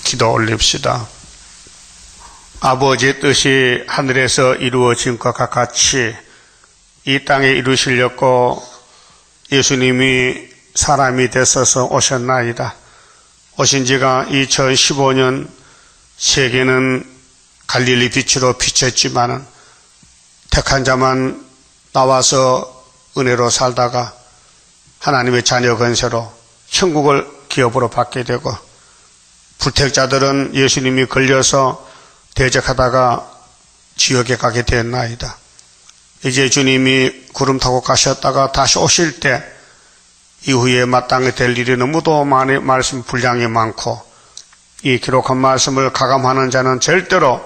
기도 올립시다. 아버지의 뜻이 하늘에서 이루어진 것과 같이 이 땅에 이루시려고 예수님이 사람이 되셔서 오셨나이다. 오신 지가 2015년 세계는 갈릴리 빛으로 비쳤지만은 택한 자만 나와서 은혜로 살다가 하나님의 자녀 권세로 천국을 기업으로 받게 되고, 불택자들은 예수님이 걸려서 대적하다가 지옥에 가게 되었나이다. 이제 주님이 구름 타고 가셨다가 다시 오실 때 이후에 마땅히 될 일이 너무도 많이 말씀 분량이 많고, 이 기록한 말씀을 가감하는 자는 절대로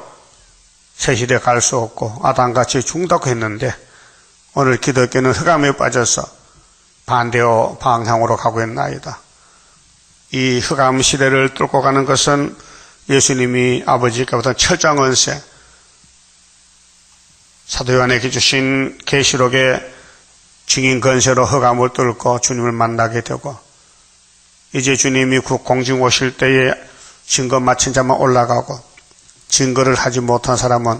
새 시대 갈 수 없고 아담같이 죽다고 했는데, 오늘 기독교는 흑암에 빠져서 반대로 방향으로 가고 있나이다. 이 흑암 시대를 뚫고 가는 것은 예수님이 아버지께부터 철장언세, 사도 요한에게 주신 계시록의 증인 권세로 흑암을 뚫고 주님을 만나게 되고, 이제 주님이 공중 오실 때에 증거 마친 자만 올라가고, 증거를 하지 못한 사람은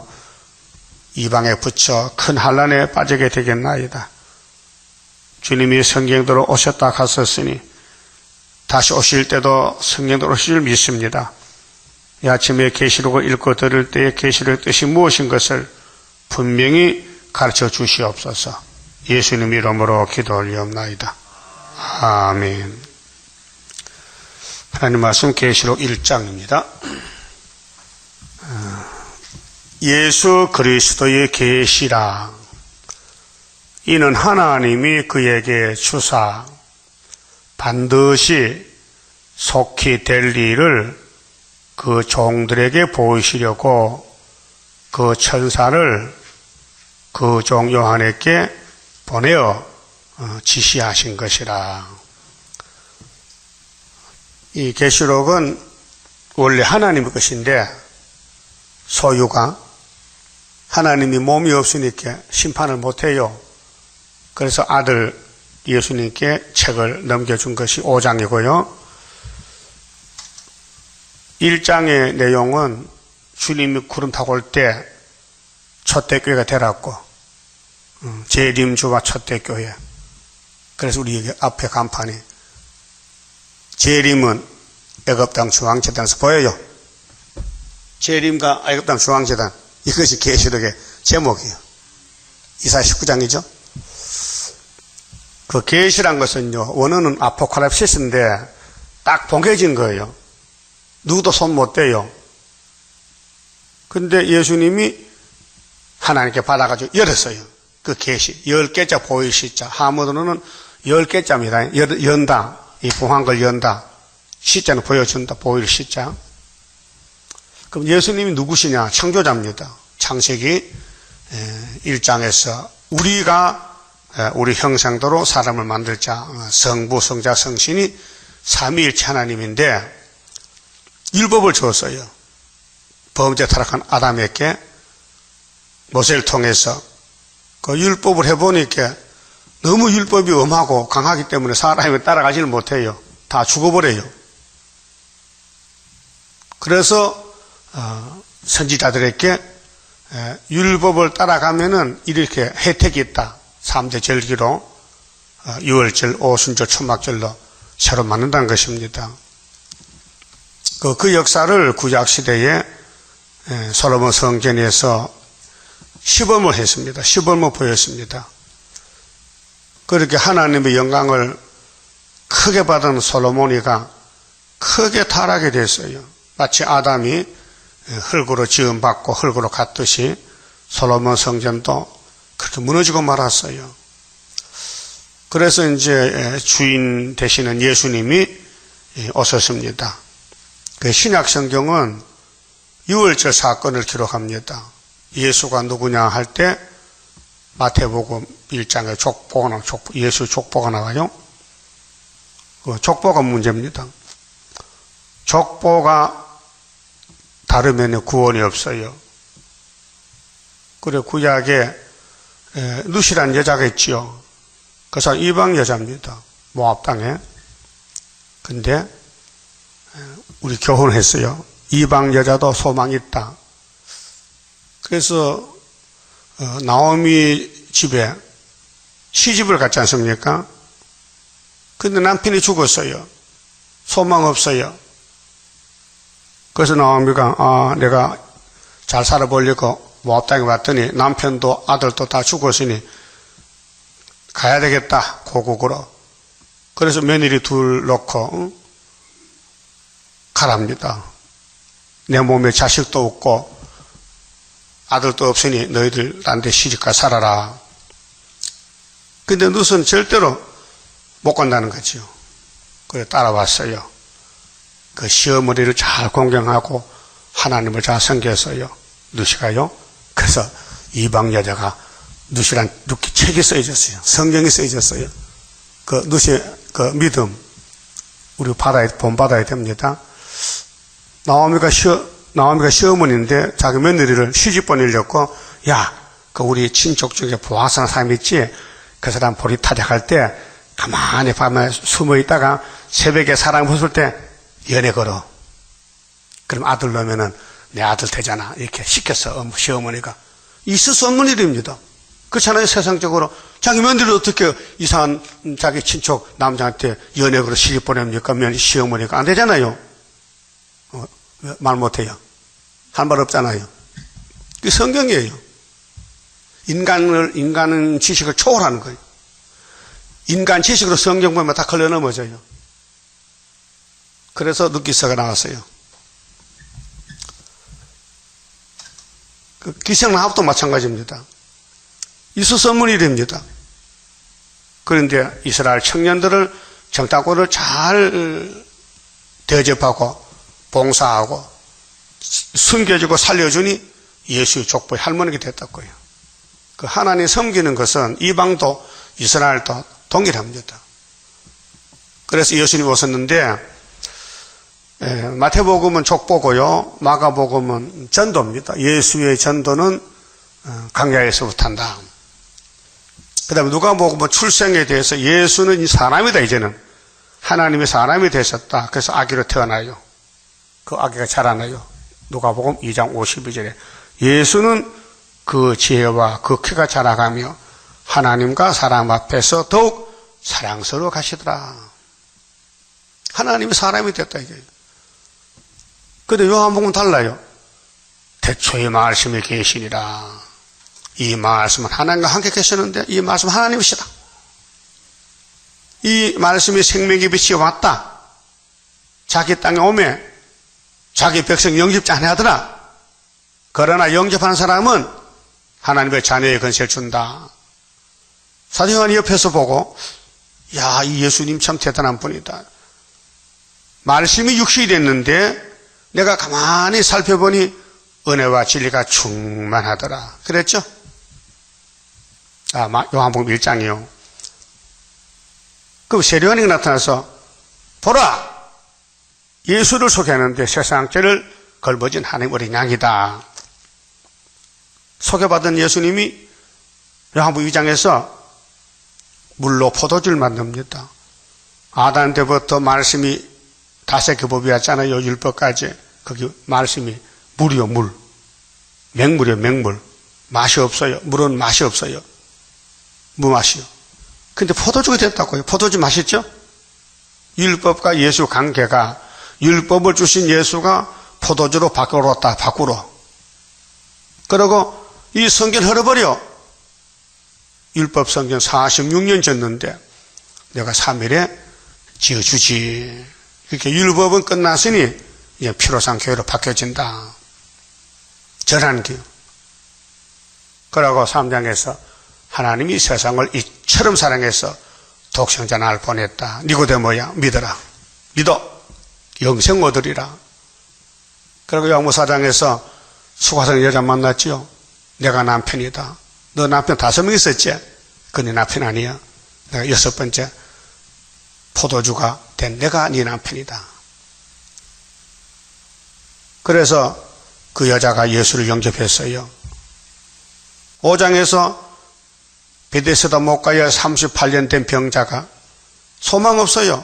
이방에 붙여 큰 환난에 빠지게 되겠나이다. 주님이 성경대로 오셨다 갔었으니 다시 오실 때도 성경대로 오실 줄 믿습니다. 이 아침에 계시록을 읽고 들을 때에 계시록의 뜻이 무엇인 것을 분명히 가르쳐 주시옵소서. 예수님 이름으로 기도 올리옵나이다. 아멘. 하나님 말씀 계시록 1장입니다. 예수 그리스도의 계시라. 이는 하나님이 그에게 주사 반드시 속히 될 일을 그 종들에게 보이시려고 그 천사를 그 종 요한에게 보내어 지시하신 것이라. 이 계시록은 원래 하나님의 것인데 소유가 하나님이 몸이 없으니까 심판을 못해요. 그래서 아들 예수님께 책을 넘겨준 것이 5장이고요. 1장의 내용은 주님이 구름 타고 올 때 초대교회가 되라고, 재림주와 초대교회. 그래서 우리 앞에 간판이 재림은 애굽 땅 중앙재단에서 보여요. 재림과 애굽 땅 중앙재단, 이것이 계시록의 제목이에요. 이사야 19장이죠. 그 계시란 것은요, 원어는 아포칼립시스인데 딱 봉해진 거예요. 누구도 손 못 대요. 근데 예수님이 하나님께 받아가지고 열었어요. 그 계시 10개자 보일 시자, 하모드는 10개자입니다. 연다, 이 봉한 걸 연다, 시자는 보여준다, 보일 시자. 그럼 예수님이 누구시냐? 창조자입니다. 창세기 1장에서 우리가 우리 형상대로 사람을 만들자, 성부, 성자, 성신이 삼위일체 하나님인데 율법을 줬어요. 범죄 타락한 아담에게 모세를 통해서 그 율법을 해보니까 너무 율법이 엄하고 강하기 때문에 사람이 따라가지를 못해요. 다 죽어버려요. 그래서 선지자들에게 율법을 따라가면은 이렇게 혜택이 있다. 3대 절기로 유월절, 오순절, 초막절로 새로 만든다는 것입니다. 그 역사를 구약시대에 솔로몬 성전에서 시범을 했습니다. 시범을 보였습니다. 그렇게 하나님의 영광을 크게 받은 솔로몬이가 크게 타락이 됐어요. 마치 아담이 흙으로 지음받고 흙으로 갔듯이 솔로몬 성전도 그렇게 무너지고 말았어요. 그래서 이제 주인 되시는 예수님이 오셨습니다. 그 신약 성경은 유월절 사건을 기록합니다. 예수가 누구냐 할 때 마태복음 1장에 예수 족보가 나와요. 그 족보가 문제입니다. 족보가 다르면 구원이 없어요. 그래 구약에 누시란 여자가 있지요. 그 사람 이방 여자입니다. 모압 땅에. 근데 우리 교훈했어요. 이방 여자도 소망이 있다. 그래서 나오미 집에 시집을 갔지 않습니까? 근데 남편이 죽었어요. 소망 없어요. 그래서 나오미가 내가 잘 살아보려고 모압당에 왔더니 남편도 아들도 다 죽었으니 가야 되겠다, 고국으로. 그래서 며느리 둘 놓고 가랍니다. 내 몸에 자식도 없고 아들도 없으니 너희들 딴 데 시집가 살아라. 근데 룻은 절대로 못 간다는 거죠. 그래 따라왔어요. 그 시어머니를 잘 공경하고 하나님을 잘 섬겼어요. 룻이가요. 그래서 이방 여자가 룻이 책이 써있었어요. 성경이 써있었어요. 그 룻의 그 믿음 우리 본받아야 됩니다. 나오미가 시어머니인데 자기 며느리를 시집 보내려고 그 우리 친족 중에 보아스라는 사람이 있지. 그 사람 보리 타작할 때 가만히 밤에 숨어 있다가 새벽에 사람 벗을 때 연애 걸어. 그럼 아들 넣으면은 내 아들 되잖아. 이렇게 시켰어, 시어머니가. 있을 수 없는 일입니다. 그렇잖아요, 세상적으로. 자기 며느리를 어떻게 이상한 자기 친척 남자한테 연애 걸어 시집 보냅니까? 시어머니가 안 되잖아요. 말 못해요. 할 말 없잖아요. 그게 성경이에요. 인간은 지식을 초월하는 거예요. 인간 지식으로 성경 보면 다 걸려 넘어져요. 그래서 룻기서가 나왔어요. 그 기생라합도 마찬가지입니다. 있을 수 없는 일입니다. 그런데 이스라엘 청년들을 정탐꾼을 잘 대접하고 봉사하고 숨겨주고 살려주니 예수의 족보의 할머니가 됐다고요. 그 하나님 섬기는 것은 이방도 이스라엘도 동일합니다. 그래서 예수님이 오셨는데 마태복음은 족보고요. 마가복음은 전도입니다. 예수의 전도는 광야에서부터 한다. 그 다음에 누가복음은 출생에 대해서 예수는 사람이다. 이제는 하나님의 사람이 되셨다. 그래서 아기로 태어나요. 그 아기가 자라나요. 누가복음 2장 52절에 예수는 그 지혜와 그 키가 자라가며 하나님과 사람 앞에서 더욱 사랑스러워 가시더라. 하나님이 사람이 됐다 이거예요. 그런데 요한복음은 달라요. 태초에 말씀이 계시니라. 이 말씀은 하나님과 함께 계셨는데 이 말씀은 하나님이시다. 이 말씀이 생명의 빛이 왔다. 자기 땅에 오매 자기 백성 영접지 아니하더라. 그러나 영접하는 사람은 하나님의 자녀의 권세를 준다. 사도 요한이 옆에서 보고 이 예수님 참 대단한 분이다. 말씀이 육신이 됐는데 내가 가만히 살펴보니 은혜와 진리가 충만하더라. 그랬죠? 요한복음 1장이요. 그럼 세례요한이 나타나서 보라! 예수를 소개하는데 세상 죄를 걸머진 하나님 어린 양이다. 소개받은 예수님이 요한복음 2장에서 물로 포도주를 만듭니다. 아담 때부터 말씀이 다섯 계보이었잖아요. 율법까지. 거기 말씀이 물이요, 물. 맹물이요, 맹물. 맛이 없어요. 물은 맛이 없어요. 무맛이요. 근데 포도주가 됐다고요. 포도주 맛있죠? 율법과 예수 관계가 율법을 주신 예수가 포도주로 바꿔놓았다. 밖으로. 그리고 이 성경 흘러버려. 율법 성경 46년 졌는데 내가 3일에 지어주지. 이렇게 율법은 끝났으니 이제 피로상 교회로 바뀌어진다. 전환기요. 그러고 3장에서 하나님이 세상을 이처럼 사랑해서 독생자 나를 보냈다. 니고데모야 믿어라. 믿어. 영생 얻으리라. 그리고 요한복음 4장에서 수가성 여자 만났지요. 내가 남편이다. 너 남편 5명 있었지? 그 네 남편 아니야. 내가 6번째 포도주가 된 내가 네 남편이다. 그래서 그 여자가 예수를 영접했어요. 5장에서 베데스다 못가에 38년 된 병자가 소망 없어요.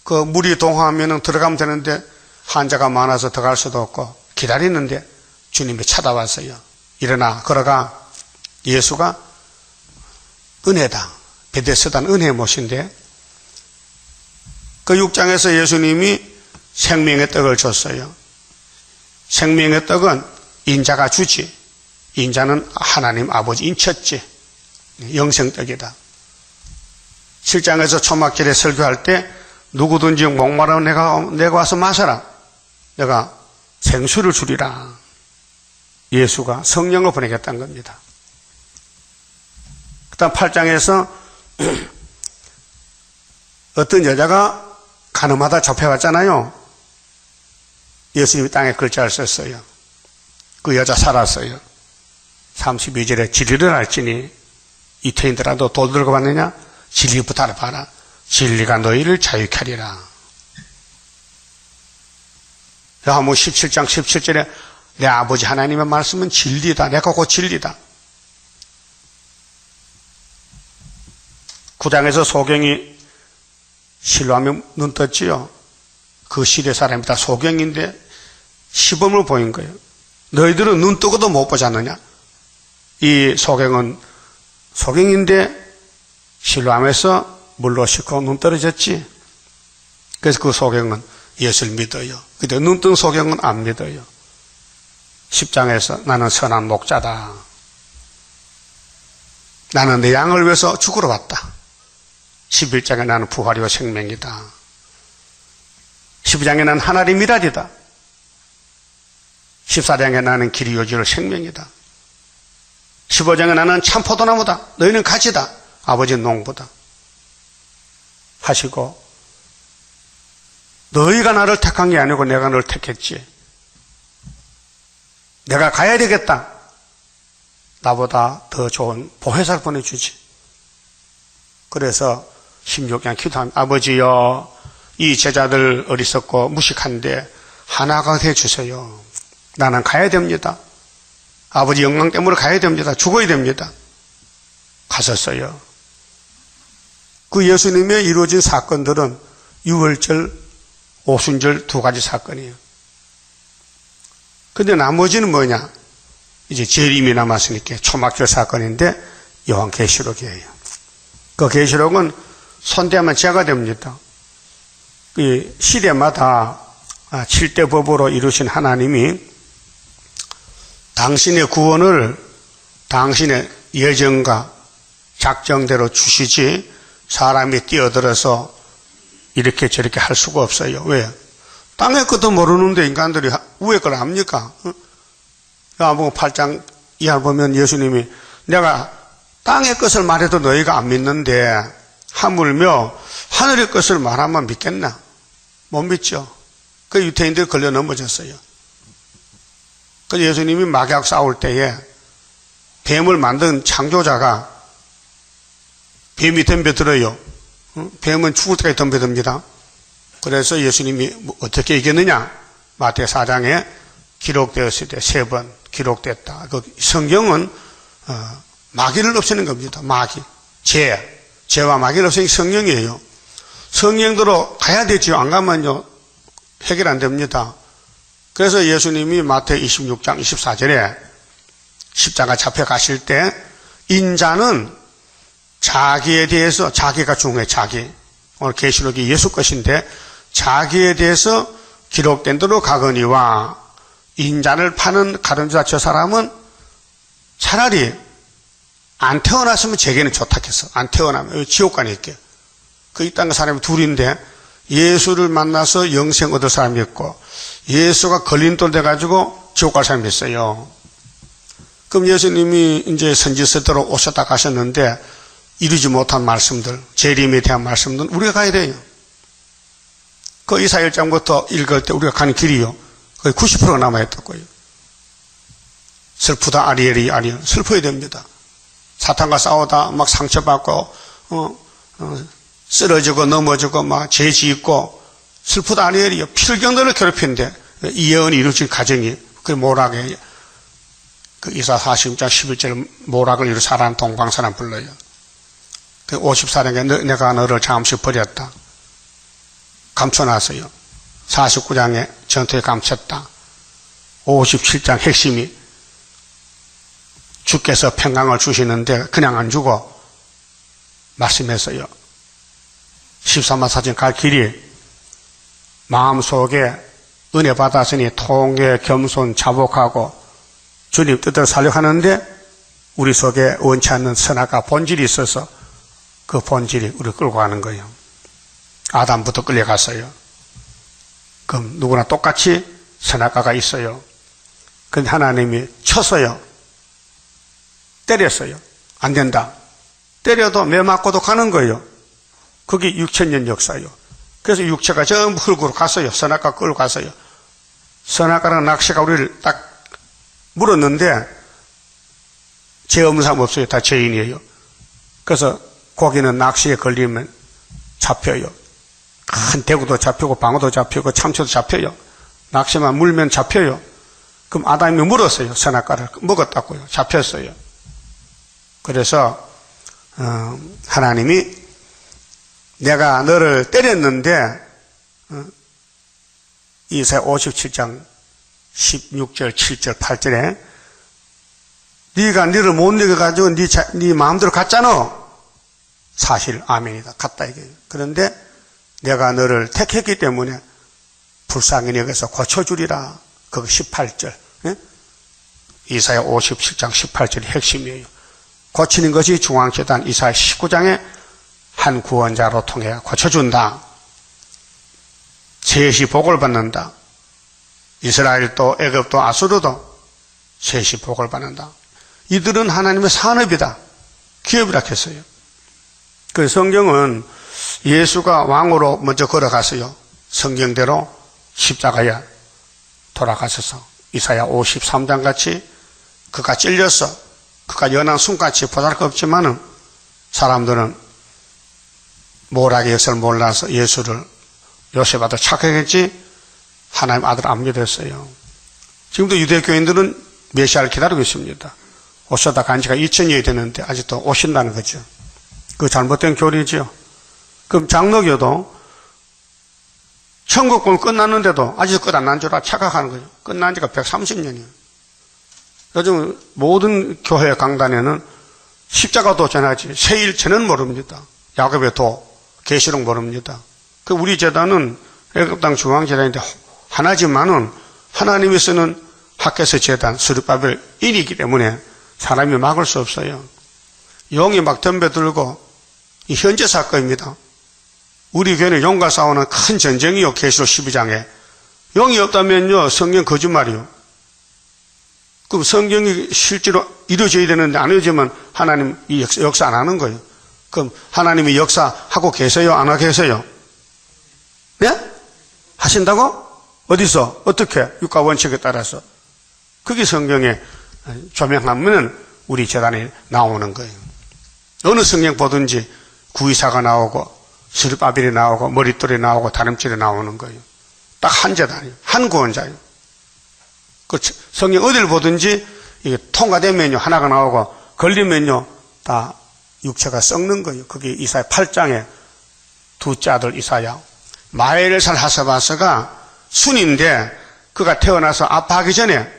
그 물이 동하면 들어가면 되는데 환자가 많아서 들어갈 수도 없고 기다리는데 주님이 찾아왔어요. 일어나 걸어가. 예수가 은혜다. 베데스다는 은혜의 못인데 그 6장에서 예수님이 생명의 떡을 줬어요. 생명의 떡은 인자가 주지. 인자는 하나님 아버지 인쳤지. 영생떡이다. 7장에서 초막절에 설교할 때 누구든지 목마르면 내가 와서 마셔라. 내가 생수를 주리라. 예수가 성령을 보내겠다는 겁니다. 그 다음 8장에서 어떤 여자가 가늠하다 잡혀갔잖아요. 예수님이 땅에 글자를 썼어요. 그 여자 살았어요. 32절에 진리를 알지니 이태인들아도 돌 들고 봤느냐? 진리부터 알아봐라. 진리가 너희를 자유케 하리라. 요한복음 17장 17절에 내 아버지 하나님의 말씀은 진리다. 내가 곧 진리다. 9장에서 소경이 실로하며 눈 떴지요. 그 시대 사람이 다 소경인데 시범을 보인 거예요. 너희들은 눈 뜨고도 못 보지 않느냐? 이 소경은 소경인데 실로암에서 물로 씻고 눈 떨어졌지. 그래서 그 소경은 예수를 믿어요. 근데 눈 뜬 소경은 안 믿어요. 10장에서 나는 선한 목자다. 나는 내 양을 위해서 죽으러 왔다. 11장에 나는 부활이요 생명이다. 12장에 나는 하나의 미랄이다. 14장에 나는 길이 요지로 생명이다. 15장에 나는 참 포도나무다. 너희는 가지다. 아버지는 농부다. 하시고 너희가 나를 택한 게 아니고 내가 너를 택했지. 내가 가야 되겠다. 나보다 더 좋은 보혜사를 보내주지. 그래서 16장 기도합니다. 아버지여, 이 제자들 어리석고 무식한데 하나가 해주세요. 나는 가야 됩니다. 아버지 영광 때문에 가야 됩니다. 죽어야 됩니다. 가셨어요. 그 예수님의 이루어진 사건들은 유월절, 오순절 두 가지 사건이에요. 근데 나머지는 뭐냐? 이제 재림이 남았으니까 초막절 사건인데 요한계시록이에요. 그 계시록은 손대면 죄가 됩니다. 이 시대마다 7대 법으로 이루신 하나님이 당신의 구원을 당신의 예정과 작정대로 주시지 사람이 뛰어들어서 이렇게 저렇게 할 수가 없어요. 왜? 땅의 것도 모르는데 인간들이 위의 걸 압니까? 요한복음 8장 이하 보면 예수님이 내가 땅의 것을 말해도 너희가 안 믿는데 하물며 하늘의 것을 말하면 믿겠나? 못 믿죠. 그 유태인들이 걸려 넘어졌어요. 그 예수님이 마귀하고 싸울 때에 뱀을 만든 창조자가 뱀이 덤벼들어요. 뱀은 죽을 때까지 덤벼듭니다. 그래서 예수님이 어떻게 이겼느냐? 마태 4장에 기록되었을 때 3번 기록됐다. 그 성경은 마귀를 없애는 겁니다. 마귀, 죄와 마귀를 없애는 게 성령이에요. 성령대로 가야 되죠. 안 가면요 해결 안 됩니다. 그래서 예수님이 마태 26장 24절에 십자가 잡혀 가실 때 인자는 자기에 대해서, 자기가 중요해. 자기, 오늘 계시록이 예수 것인데 자기에 대해서 기록된 대로 가거니와 인자를 파는 가룟주다 저 사람은 차라리 안 태어났으면 제게는 좋다 했어. 안 태어나면 지옥 가에 있게. 그 이 땅 사람이 둘인데 예수를 만나서 영생 얻을 사람이 있고 예수가 걸림돌 돼가지고 지옥 갈 사람이 있어요. 그럼 예수님이 이제 선지서대로 오셨다 가셨는데 이루지 못한 말씀들, 재림에 대한 말씀들은 우리가 가야 돼요. 그 이사 1장부터 읽을 때 우리가 가는 길이요. 거의 90%가 남아있던 거예요. 슬프다 아리엘이 아리엘. 슬퍼야 됩니다. 사탄과 싸우다 막 상처받고 쓰러지고 넘어지고 막 죄 짓고 슬프다 아리엘이요. 필경들을 괴롭히는데 이 예언이 이루어진 가정이 그 모락에 그 이사 40장 11절 모락을 이루 사람 동방사람 불러요. 그 54장에 내가 너를 잠시 버렸다. 감춰놨어요. 49장에 전투에 감췄다. 57장 핵심이 주께서 평강을 주시는데 그냥 안 주고 말씀했어요. 13만 사천 갈 길이 마음속에 은혜 받았으니 통회, 겸손, 자복하고 주님 뜻대로 살려고 하는데 우리 속에 원치 않는 선악과 본질이 있어서 그 본질이 우리를 끌고 가는 거예요. 아담부터 끌려갔어요. 그럼 누구나 똑같이 선악과가 있어요. 근데 하나님이 쳤어요. 때렸어요. 안 된다. 때려도 매 맞고도 가는 거예요. 그게 6,000년 역사예요. 그래서 육체가 전부 흙으로 갔어요. 선악과 끌고 갔어요. 선악과랑 낚시가 우리를 딱 물었는데 죄 없는 사람 없어요. 다 죄인이에요. 그래서 고기는 낚시에 걸리면 잡혀요. 큰 대구도 잡히고 방어도 잡히고 참치도 잡혀요. 낚시만 물면 잡혀요. 그럼 아담이 물었어요. 선악과를 먹었다고요. 잡혔어요. 그래서 하나님이 내가 너를 때렸는데 이사야 57장 16절, 7절, 8절에 네가 너를 못 이겨가지고 네 마음대로 갔잖아. 사실 아멘이다. 갔다 이거예요. 그런데 내가 너를 택했기 때문에 불쌍히 여겨서 고쳐주리라. 그거 18절. 예? 이사야 57장 18절이 핵심이에요. 고치는 것이 중앙재단 이사야 19장에 한 구원자로 통해 고쳐준다. 셋이 복을 받는다. 이스라엘도 애굽도 아수르도 셋이 복을 받는다. 이들은 하나님의 산업이다. 기업이라 했어요. 그 성경은 예수가 왕으로 먼저 걸어갔어요. 성경대로 십자가에 돌아가셔서 이사야 53장 같이 그가 찔려서 그가 연한 숨같이 보잘것없지만은 사람들은 모락의 역사를 몰라서 예수를 요셉아도 착각했지 하나님 아들 안 믿었어요. 지금도 유대교인들은 메시아를 기다리고 있습니다. 오셔다 간 지가 2000년이 됐는데 아직도 오신다는 거죠. 그 잘못된 교리죠. 그럼 장로교도 천국권 끝났는데도 아직 끝 안 난 줄 착각하는 거죠. 끝난 지가 130년이에요. 요즘 모든 교회 강단에는 십자가도 전하지 세일체는 모릅니다. 야곱의 도, 계시록 모릅니다. 그 우리 재단은 애굽 땅 중앙재단인데 하나지만은 하나님이 쓰는 학개서 재단 스룹바벨 인이기 때문에 사람이 막을 수 없어요. 용이 막 덤벼들고 이 현재 사건입니다. 우리 교회는 용과 싸우는 큰 전쟁이요. 계시록 12장에 용이 없다면요 성경 거짓말이요. 그럼 성경이 실제로 이루어져야 되는데 안 이루어지면 하나님 이 역사 안 하는 거예요. 그럼 하나님이 역사하고 계세요? 안 하고 계세요? 네? 하신다고? 어디서? 어떻게? 육가 원칙에 따라서. 그게 성경에 조명하면 우리 재단에 나오는 거예요. 어느 성경 보든지 구의사가 나오고 스룹바벨이 나오고 머릿돌이 나오고 다림질이 나오는 거예요. 딱 한 재단이에요. 한 구원자예요. 그 성경 어디를 보든지 이게 통과되면요 하나가 나오고 걸리면요 다 육체가 썩는 거예요. 그게 이사야 8장에 둘째 아들 이사야 마엘살 하사바스가 순인데 그가 태어나서 아파하기 전에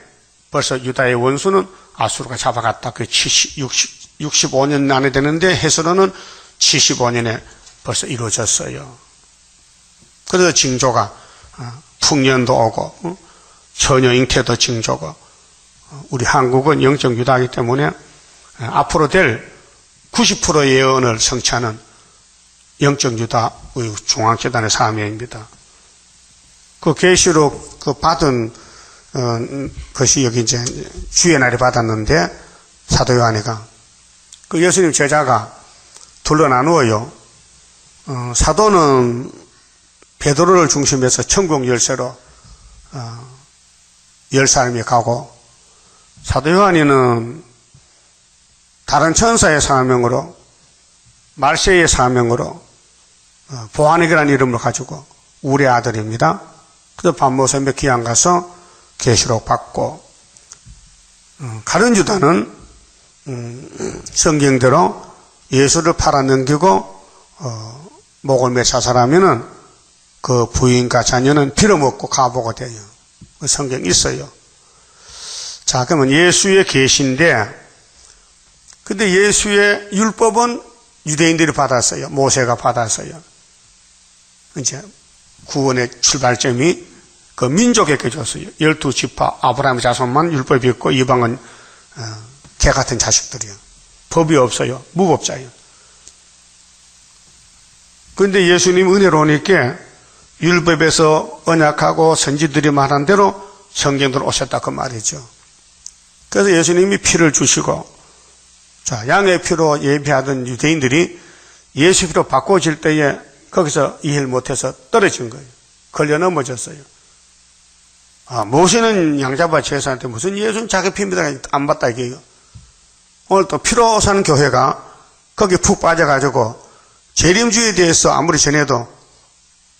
벌써 유다의 원수는 아수르가 잡아갔다. 그게 65년 안에 되는데 헤스로는 75년에 벌써 이루어졌어요. 그래서 징조가 풍년도 오고 처녀 잉태도 징조고 우리 한국은 영적 유다이기 때문에 앞으로 될 90%의 예언을 성취하는 영적 유다 우리 중앙재단의 사명입니다. 그 계시록 그 받은 것이 여기 이제 주의 날에 받았는데 사도 요한이가 그 예수님 제자가 둘로 나누어요. 사도는 베드로를 중심해서 천국 열쇠로 10사람이 가고 사도 요한이는 다른 천사의 사명으로 말세의 사명으로 보아닉이라는 이름을 가지고 우리 아들입니다. 그래서 밤모섬에 귀양 가서 계시록 받고 가룟 유다는 성경대로 예수를 팔아넘기고 목을 매 자살하면은 그 부인과 자녀는 빌어먹고 가보고 돼요. 그 성경 있어요. 자, 그러면 예수의 계시인데, 근데 예수의 율법은 유대인들이 받았어요. 모세가 받았어요. 이제 구원의 출발점이 그 민족에게 줬어요. 12지파 아브라함 자손만 율법이 있고 이방은 개 같은 자식들이요. 법이 없어요. 무법자예요. 그런데 예수님 은혜로우니까 율법에서 언약하고 선지들이 말한 대로 성경으로 오셨다 그 말이죠. 그래서 예수님이 피를 주시고, 자, 양의 피로 예배하던 유대인들이 예수 피로 바꿔질 때에 거기서 이해를 못해서 떨어진 거예요. 걸려 넘어졌어요. 모세는 양잡아 제사한테 무슨 예수는 자기 피입니다. 안 받다 이게요. 오늘 또 피로 사는 교회가 거기 푹 빠져가지고 재림주의에 대해서 아무리 전해도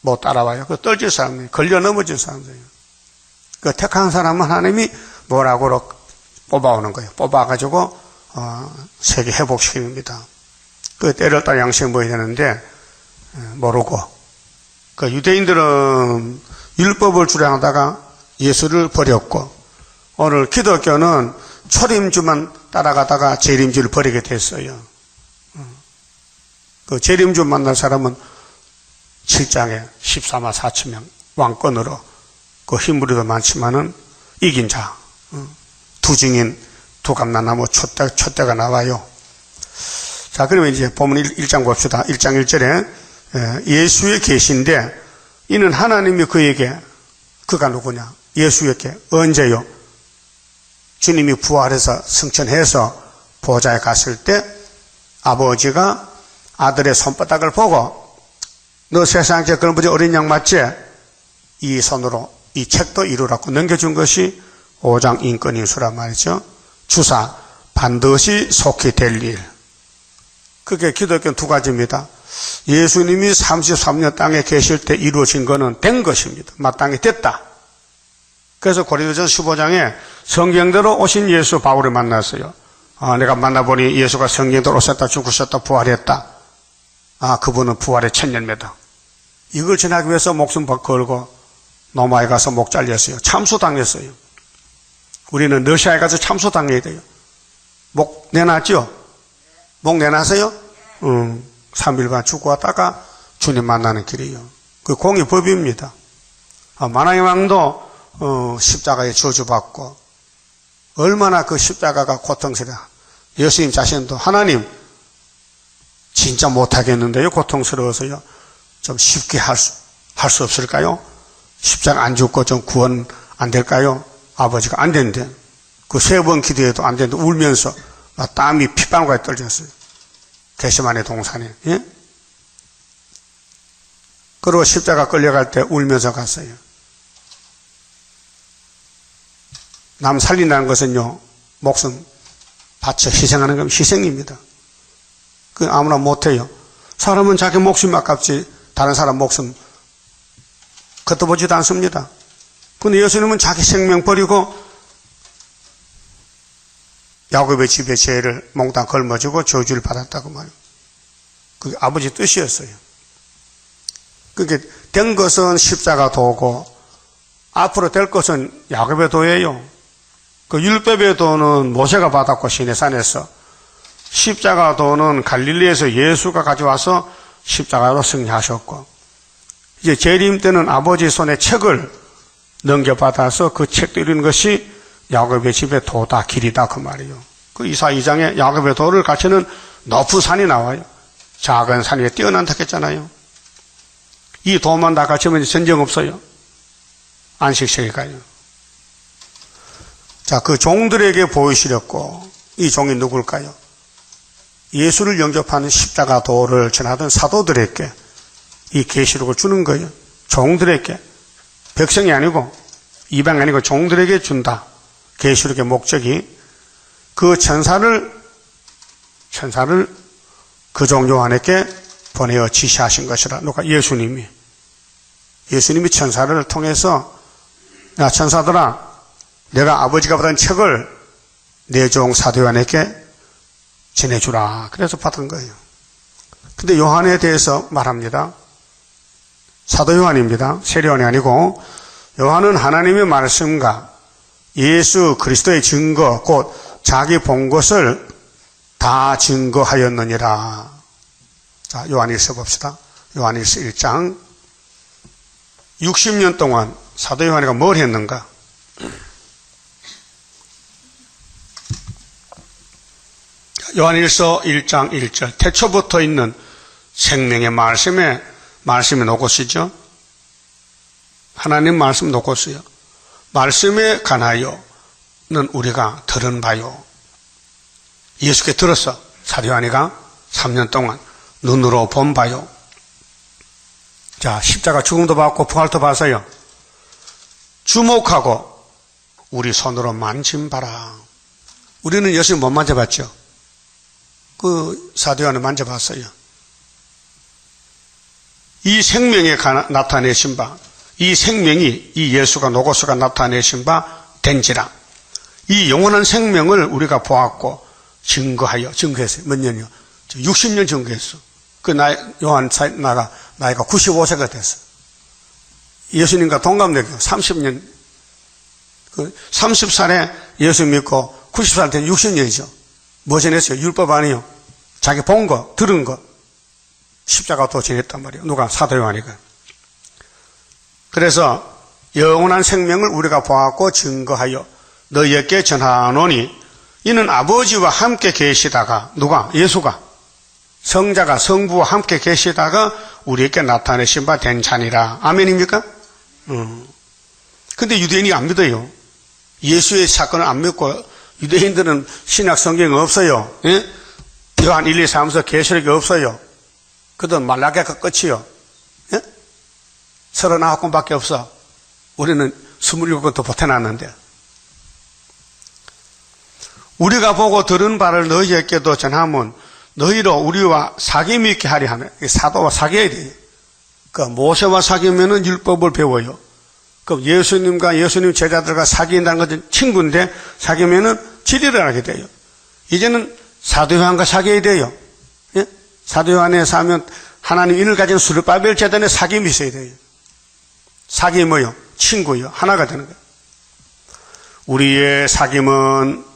못 따라와요. 그 떨질 사람이 걸려 넘어진 사람들이에요. 그 택한 사람은 하나님이 뭐라고 뽑아오는 거예요. 뽑아가지고 세계 회복시키는 겁니다. 그 때를 따라 양식을 먹어야 되는데 모르고, 그 유대인들은 율법을 주장하다가 예수를 버렸고, 오늘 기독교는 초림주만 따라가다가 재림주를 버리게 됐어요. 그 재림주 만날 사람은 7장에 14만 4천 명 왕권으로, 그 힘부리도 많지만은 이긴 자, 두 증인 두 감람나무 촛대가 나와요. 자, 그러면 이제 보면 1장 봅시다. 1장 1절에 예수의 계시인데, 이는 하나님이 그에게, 그가 누구냐? 예수에게 언제요? 주님이 부활해서 승천해서 보좌에 갔을 때 아버지가 아들의 손바닥을 보고, 너 세상에 그런보지 어린 양 맞지? 이 손으로 이 책도 이루라고 넘겨준 것이 5장 인권인수란 말이죠. 주사 반드시 속히 될 일. 그게 기독교는 두 가지입니다. 예수님이 33년 땅에 계실 때 이루어진 것은 된 것입니다. 마땅히 됐다. 그래서 고린도전서 15장에 성경대로 오신 예수 바울을 만났어요. 내가 만나보니 예수가 성경대로 오셨다, 죽으셨다, 부활했다. 그분은 부활의 천년매다. 이걸 전하기 위해서 목숨 걸고 로마에 가서 목 잘렸어요. 참수당했어요. 우리는 러시아에 가서 참수당해야 돼요. 목 내놨죠? 목 내놨어요? 3일간 죽고 왔다가 주님 만나는 길이에요. 그 공의법입니다. 만왕의 왕도 십자가에 저주받고, 얼마나 그 십자가가 고통스러워. 예수님 자신도 하나님 진짜 못하겠는데요, 고통스러워서요. 좀 쉽게 할 수 없을까요? 십자가 안 죽고 좀 구원 안 될까요? 아버지가 안 된대. 그 3번 기도해도 안 되는데 울면서 막 땀이 핏방울까지 떨어졌어요. 게시마네 동산에. 예? 그리고 십자가 끌려갈 때 울면서 갔어요. 남 살린다는 것은요, 목숨 바쳐 희생하는 건 희생입니다. 그 아무나 못해요. 사람은 자기 목숨이 아깝지 다른 사람 목숨 걷어보지도 않습니다. 근데 예수님은 자기 생명 버리고 야곱의 집에 죄를 몽땅 걸머지고 저주를 받았다고 말이에요. 그게 아버지 뜻이었어요. 그게 된 것은 십자가 도고, 앞으로 될 것은 야곱의 도예요. 그 율법의 도는 모세가 받았고 시내산에서, 십자가 도는 갈릴리에서 예수가 가져와서 십자가로 승리하셨고, 이제 재림 때는 아버지 손에 책을 넘겨받아서 그 책도 이루는 것이 야곱의 집의 도다, 길이다 그 말이에요. 그 이사 2장에 야곱의 도를 가르치는 높은 산이 나와요. 작은 산 위에 뛰어난다 했잖아요. 이 도만 다 갖추면 전쟁 없어요. 안식일에 가요. 자, 그 종들에게 보이시렸고, 이 종이 누굴까요? 예수를 영접하는 십자가 도를 전하던 사도들에게 이 계시록을 주는 거예요. 종들에게. 백성이 아니고, 이방이 아니고 종들에게 준다. 계시록의 목적이 그 천사를 그 종 요한에게 보내어 지시하신 것이라. 누가? 예수님이 천사를 통해서, 야 천사들아, 내가 아버지가 받은 책을 내 종 사도 요한에게 전해주라. 그래서 받은 거예요. 근데 요한에 대해서 말합니다. 사도 요한입니다. 세례 요한이 아니고 요한은 하나님의 말씀과 예수 그리스도의 증거 곧 자기 본 것을 다 증거하였느니라. 자, 요한일서 봅시다. 요한일서 1장. 60년 동안 사도 요한이가 뭘 했는가? 요한일서 1장 1절. 태초부터 있는 생명의 말씀이 놓고시죠. 하나님 말씀 놓고서요. 말씀에 관하여는 우리가 들은 바요. 예수께 들었어. 사도 요한이가 3년 동안 눈으로 본 바요. 자, 십자가 죽음도 받고 부활도 봐서요. 주목하고 우리 손으로 만진 바라. 우리는 예수님 못 만져봤죠. 그 사도 요한은 만져봤어요. 이 생명에 나타내신 바, 이 생명이 이 예수가 노고스가 나타내신 바 된지라. 이 영원한 생명을 우리가 보았고 증거했어요. 몇 년이요? 60년 증거했어. 그 요한 나이가 95세가 됐어. 예수님과 동갑내기 30년. 30살에 예수 믿고 90살 때 60년이죠. 뭐 지냈어요? 율법 아니요. 자기 본 거, 들은 거. 십자가 또 지냈단 말이에요. 누가? 사도 요한이가. 그래서 영원한 생명을 우리가 보았고 증거하여 너희에게 전하노니 이는 아버지와 함께 계시다가 누가? 예수가 성자가 성부와 함께 계시다가 우리에게 나타내신 바 된 자니라. 아멘입니까? 근데 유대인이 안 믿어요. 예수의 사건을 안 믿고 유대인들은 신약 성경이 없어요. 예? 요한 1, 2, 3서 계시록이 없어요. 그든 말라기가 끝이요. 예? 39권밖에 없어. 우리는 27권 더 보태놨는데. 우리가 보고 들은 바를 너희에게도 전하면 너희로 우리와 사귐이 있게 하려 하면 사도와 사귀어야 돼요. 그 모세와 사귀면은 율법을 배워요. 그럼 예수님과 예수님 제자들과 사귄다는 것은 친구인데 사귀면은 지리를 하게 돼요. 이제는 사도 요한과 사귀어야 돼요. 예? 사도 요한에서 하면 하나님 인을 가진 수르바벨 재단에 사귐이 있어야 돼요. 사귐이 뭐요? 친구요. 하나가 되는 거예요. 우리의 사귐은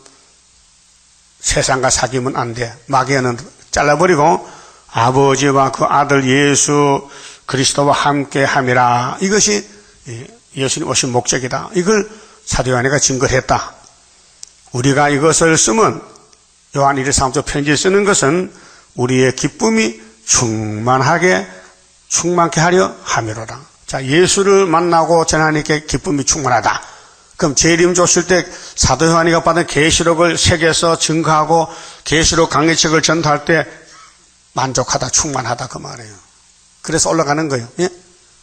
세상과 사귐은 안 돼. 마귀는 잘라버리고 아버지와 그 아들 예수 그리스도와 함께 함이라. 이것이 예수님 오신 목적이다. 이걸 사도 요한이가 증거를 했다. 우리가 이것을 쓰면 요한 1, 2, 3조 편지를 쓰는 것은 우리의 기쁨이 충만하게 충만케 하려 함이로라. 자, 예수를 만나고 전하니까 기쁨이 충만하다. 그럼 재림 조실 때 사도 요한이가 받은 계시록을 세계에서 증거하고 계시록 강해책을 전달할 때 만족하다, 충만하다 그 말이에요. 그래서 올라가는 거예요. 예?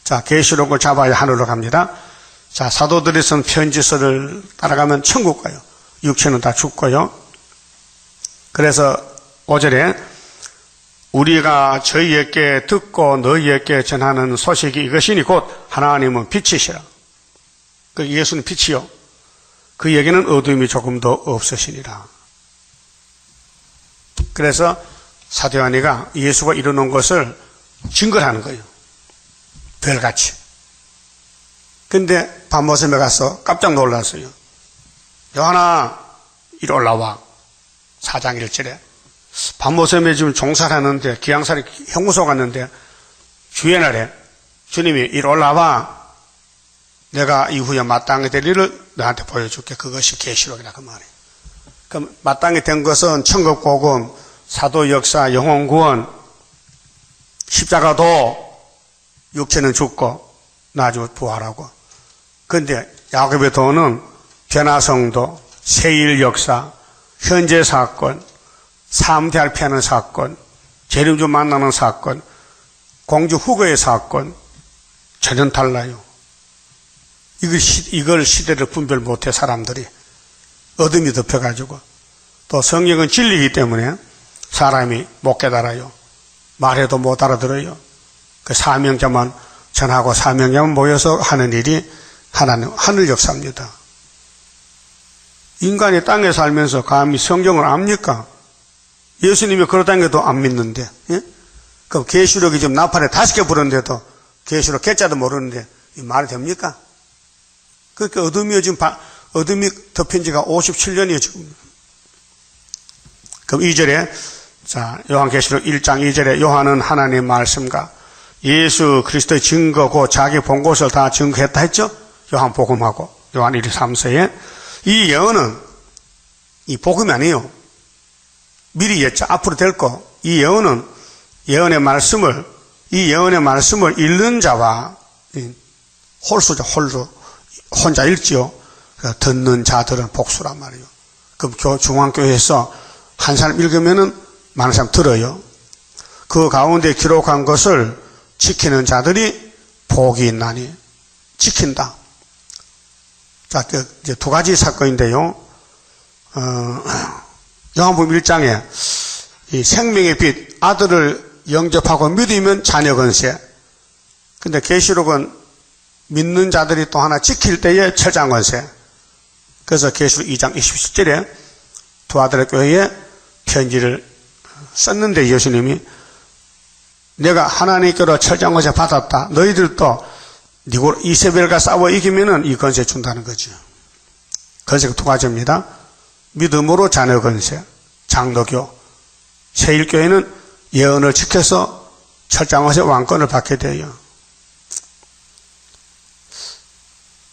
자, 계시록을 잡아야 하늘로 갑니다. 자, 사도들이 쓴 편지서를 따라가면 천국 가요. 육체는 다 죽고요. 그래서 5절에 우리가 저희에게 듣고 너희에게 전하는 소식이 이것이니 곧 하나님은 빛이시라. 그 예수는 빛이요. 그 얘기는 어둠이 조금도 없으시니라. 그래서 사도 요한이가 예수가 이루는 것을 증거를 하는 거예요. 별같이. 근데 밤모섬에 가서 깜짝 놀랐어요. 요한아, 이리 올라와. 4장 1절에. 밤모섬에 지금 종사를 하는데, 기양살이 형무소 갔는데, 주의 날에 주님이 이리 올라와. 내가 이후에 마땅히 될 일을 너한테 보여줄게. 그것이 계시록이다 그 말이에요. 그럼 마땅히 된 것은 천국복음, 사도 역사, 영혼 구원, 십자가도 육체는 죽고 나중에 부활하고. 그런데 야곱의 도는 변화성도, 세일 역사, 현재 사건, 삼대할 피하는 사건, 재림주 만나는 사건, 공주 후거의 사건 전혀 달라요. 이걸 시대를 분별 못해 사람들이 어둠이 덮여가지고. 또 성경은 진리이기 때문에 사람이 못 깨달아요. 말해도 못 알아들어요. 그 사명자만 전하고 사명자만 모여서 하는 일이 하나님 하늘 역사입니다. 인간이 땅에 살면서 감히 성경을 압니까? 예수님이 그렇다는 것도 안 믿는데. 예? 그럼 계시록이 지금 나팔에 5개 부르는데도 계시록 개자도 모르는데 이 말이 됩니까? 그러니까 어둠이 덮인 지가 57년이에요, 지금. 그럼 2절에, 자, 요한계시록 1장 2절에 요한은 하나님의 말씀과 예수 그리스도의 증거고 자기 본 것을 다 증거했다 했죠? 요한복음하고 요한 1, 3서에 이 예언은 이 복음이 아니에요. 미리 예자 앞으로 될 거. 이 예언은 이 예언의 말씀을 읽는 자와 홀수죠. 홀수 혼자 읽지요. 듣는 자들은 복수란 말이에요. 그럼 중앙교회에서 한 사람 읽으면은 많은 사람 들어요. 그 가운데 기록한 것을 지키는 자들이 복이 있나니 지킨다. 자, 이제 두 가지 사건인데요. 요한복음 1장에 이 생명의 빛 아들을 영접하고 믿으면 자녀 건세. 근데 계시록은 믿는 자들이 또 하나 지킬 때에 철장 건세. 그래서 계시록 2장 27절에 두 아들의 교회에 편지를 썼는데 예수님이 내가 하나님께로 철장 건세 받았다. 너희들도 이세벨과 싸워 이기면은 이 건세 준다는 거죠. 건세가 두 가지입니다. 믿음으로 자녀 건세, 장로교. 세일교회는 예언을 지켜서 철장 건세 왕권을 받게 돼요.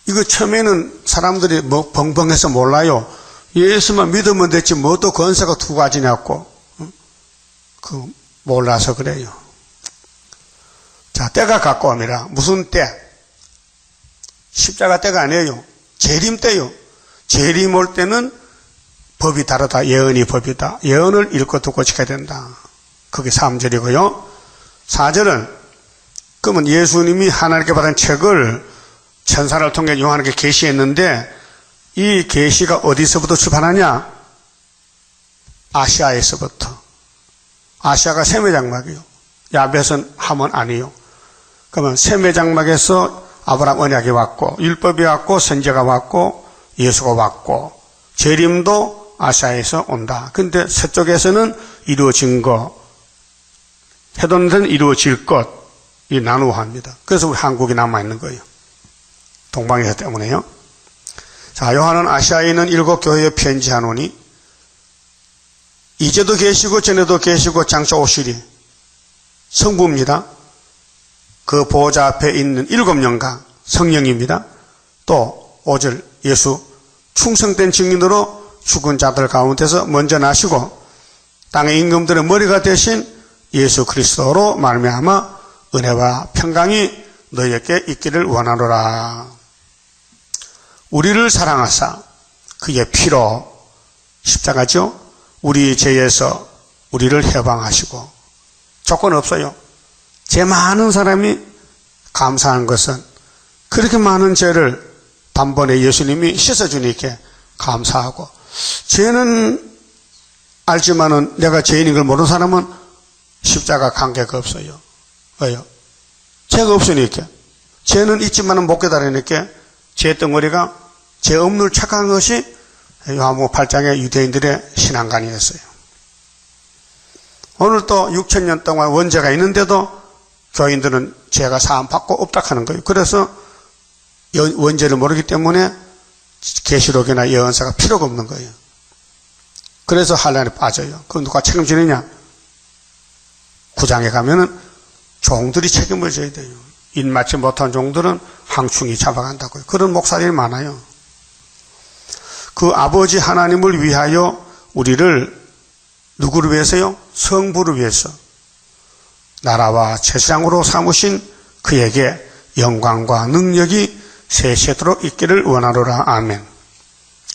이거 처음에는 사람들이 뭐 벙벙해서 몰라요. 예수만 믿으면 됐지 뭐 또 건세가 두 가지냐고. 몰라서 그래요. 자, 때가 가까움이라. 무슨 때? 십자가 때가 아니에요. 재림 때요. 재림 올 때는 법이 다르다. 예언이 법이다. 예언을 읽고 듣고 지켜야 된다. 그게 3절이고요. 4절은 그러면 예수님이 하나님께 받은 책을 천사를 통해 요한에게 계시했는데 이 계시가 어디서부터 출발하냐? 아시아에서부터. 아시아가 세매장막이에요. 야벳은 함은 아니에요. 그러면 세매장막에서 아브라함 언약이 왔고 율법이 왔고 선지자가 왔고 예수가 왔고 재림도 아시아에서 온다. 근데 서쪽에서는 이루어진 것, 해동된 이루어질 것, 이 나누어합니다. 그래서 우리 한국이 남아있는 거예요. 동방에서 때문에요. 자, 요한은 아시아에 있는 7 교회에 편지하노니 이제도 계시고 전에도 계시고 장차 오시리 성부입니다. 그 보호자 앞에 있는 7영과 성령입니다. 또 5절 예수 충성된 증인으로 죽은 자들 가운데서 먼저 나시고 땅의 임금들의 머리가 되신 예수 그리스도로 말미암아 은혜와 평강이 너희에게 있기를 원하노라. 우리를 사랑하사 그의 피로 십자가죠. 우리 죄에서 우리를 해방하시고 조건 없어요. 죄 많은 사람이 감사한 것은 그렇게 많은 죄를 단번에 예수님이 씻어주니까 감사하고 죄는 알지만은 내가 죄인인 걸 모르는 사람은 십자가 관계가 없어요. 왜요? 죄가 없으니까. 죄는 있지만은 못 깨달으니까 죄 덩어리가 죄 없는 착한 것이 요한복음 8장의 유대인들의 신앙관이었어요. 오늘 또 6,000년 동안 원죄가 있는데도 교인들은 죄가 사함받고 없다 하는 거예요. 그래서 원죄를 모르기 때문에 계시록이나 예언서가 필요가 없는 거예요. 그래서 환란에 빠져요. 그건 누가 책임지느냐? 9장에 가면은 종들이 책임을 져야 돼요. 입맞지 못한 종들은 항충이 잡아간다고요. 그런 목사들이 많아요. 그 아버지 하나님을 위하여 우리를 누구를 위해서요? 성부를 위해서 나라와 제사장으로 삼으신 그에게 영광과 능력이 세세토록 있기를 원하노라. 아멘.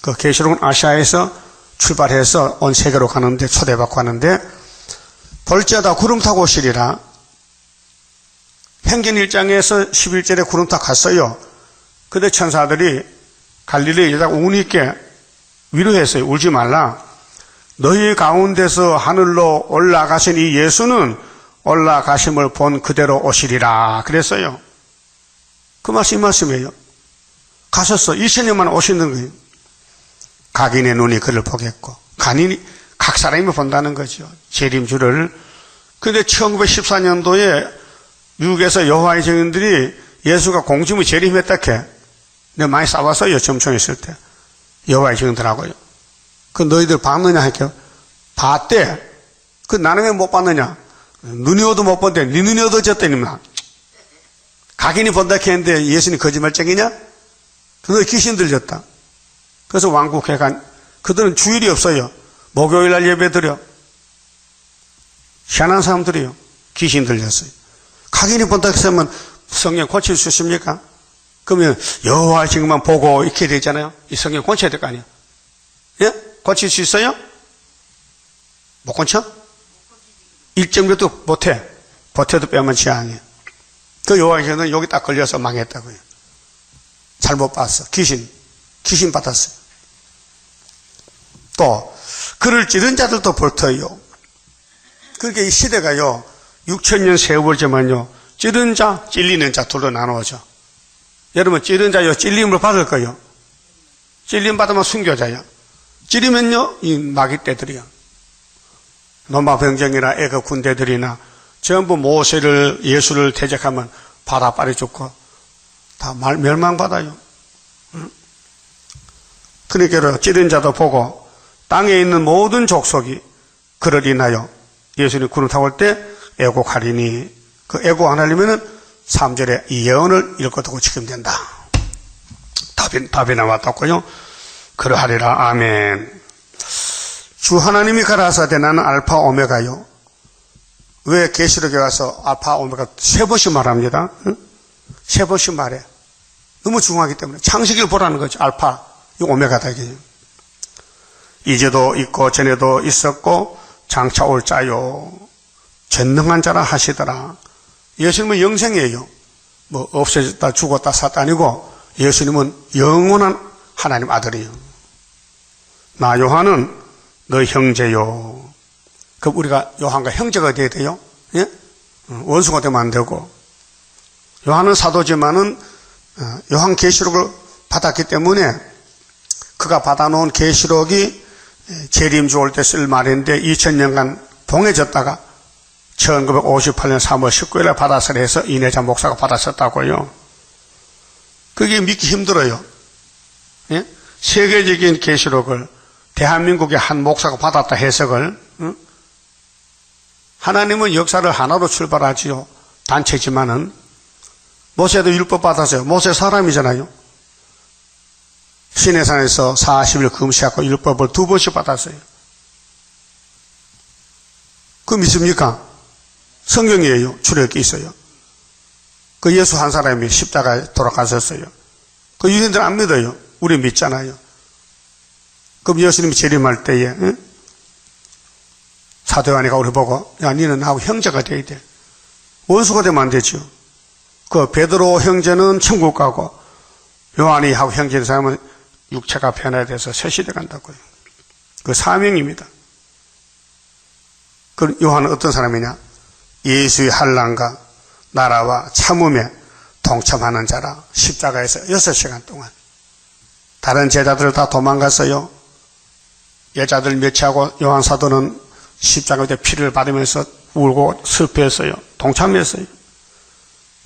그 계시록은 아시아에서 출발해서 온 세계로 가는데 초대받고 하는데 볼지어다 구름 타고 오시리라. 행전 1장에서 11절에 구름 타고 갔어요. 근데 천사들이 갈릴리 여자가 우니께 위로했어요. 울지 말라. 너희 가운데서 하늘로 올라가신 이 예수는 올라가심을 본 그대로 오시리라 그랬어요. 그 말씀 이 말씀이에요. 가셨어. 2000년만 오시는 거예요. 각인의 눈이 그를 보겠고 간인이 각 사람이 본다는 거죠. 재림주를. 그런데 1914년도에 미국에서 여호와의 증인들이 예수가 공중에 재림했다 해. 내가 많이 싸웠어요. 점청에 있을 때. 여호와의 증인들하고요. 그 너희들 봤느냐 할게요. 봤대. 그 나는 왜 못 봤느냐? 눈이 오도 못 본데 네 눈이 어두워졌다니만. 각인이 본다 했는데 예수님 거짓말쟁이냐? 그들 귀신 들렸다. 그래서 왕국에 간 그들은 주일이 없어요. 목요일 날 예배 드려. 희한한 사람들이요. 귀신 들렸어요. 각인이 본다 했으면 성경 고칠 수 있습니까? 그러면 여호와의 증인만 보고 이렇게 되잖아요. 이 성경 고쳐야 될 거 아니에요. 예? 고칠 수 있어요? 못 고쳐? 1점도 못해. 버텨도 뼈만치 아니에요. 그 여호와의 증인은 여기 딱 걸려서 망했다고요. 잘못 봤어. 귀신 받았어요. 또 그를 찌른 자들도 벌터요. 그렇게 이 시대가요 6,000년 세월째만요 찌른 자, 찔리는 자 둘로 나누어져. 여러분 찌른 자요 찔림을 받을 거요. 찔림 받으면 순교자야. 찌르면요 이 마귀떼들이야. 로마 병정이나 애굽 군대들이나 전부 모세를 예수를 대적하면 바다 빨리 죽고 다 멸망받아요. 그러니까 찌른 자도 보고 땅에 있는 모든 족속이 그를 인하여 예수님 구름 타고 올 때 애곡하리니 그 애곡 안 하려면은 3절에 이 예언을 읽고도 지켜된다. 답이 나왔다고요. 그러하리라. 아멘. 주 하나님이 가라사대 나는 알파 오메가요. 왜 계시록에 가서 알파 오메가 세 번씩 말합니다. 응? 세 번씩 말해. 너무 중요하기 때문에 창세기를 보라는 거죠. 알파, 이 오메가다 이게. 이제도 있고 전에도 있었고 장차 올 자요. 전능한 자라 하시더라. 예수님은 영생이에요. 뭐 없어졌다 죽었다 샀다 아니고 예수님은 영원한 하나님 아들이에요. 나 요한은 너 형제요. 그럼 우리가 요한과 형제가 돼야 돼요? 예? 원수가 되면 안 되고. 요한은 사도지만은 요한 계시록을 받았기 때문에 그가 받아놓은 계시록이 재림주 올 때 쓸 말인데 2000년간 봉해졌다가 1958년 3월 19일에 받아서 해서 이내자 목사가 받았었다고요. 그게 믿기 힘들어요. 예? 세계적인 계시록을 대한민국의 한 목사가 받았다 해석을. 하나님은 역사를 하나로 출발하지요. 단체지만은 모세도 율법 받았어요. 모세 사람이잖아요. 시내산에서 40일 금시하고 율법을 2번씩 받았어요. 그거 믿습니까? 성경이에요. 출애굽기 있어요. 그 예수 한 사람이 십자가에 돌아가셨어요. 그 유대인들 안 믿어요. 우리 믿잖아요. 그럼 예수님이 재림할 때에 응? 사도 요한이가 우리 보고 야 니는 나하고 형제가 돼야 돼. 원수가 되면 안 되죠. 그 베드로 형제는 천국 가고 요한이 하고 형제인 사람은 육체가 변화돼서 새 시대 간다고요. 그 사명입니다. 그 요한은 어떤 사람이냐? 예수의 환난과 나라와 참음에 동참하는 자라. 십자가에서 6시간 동안 다른 제자들 다 도망갔어요. 여자들 몇치하고 요한 사도는 십자가에 피를 받으면서 울고 슬퍼했어요. 동참했어요.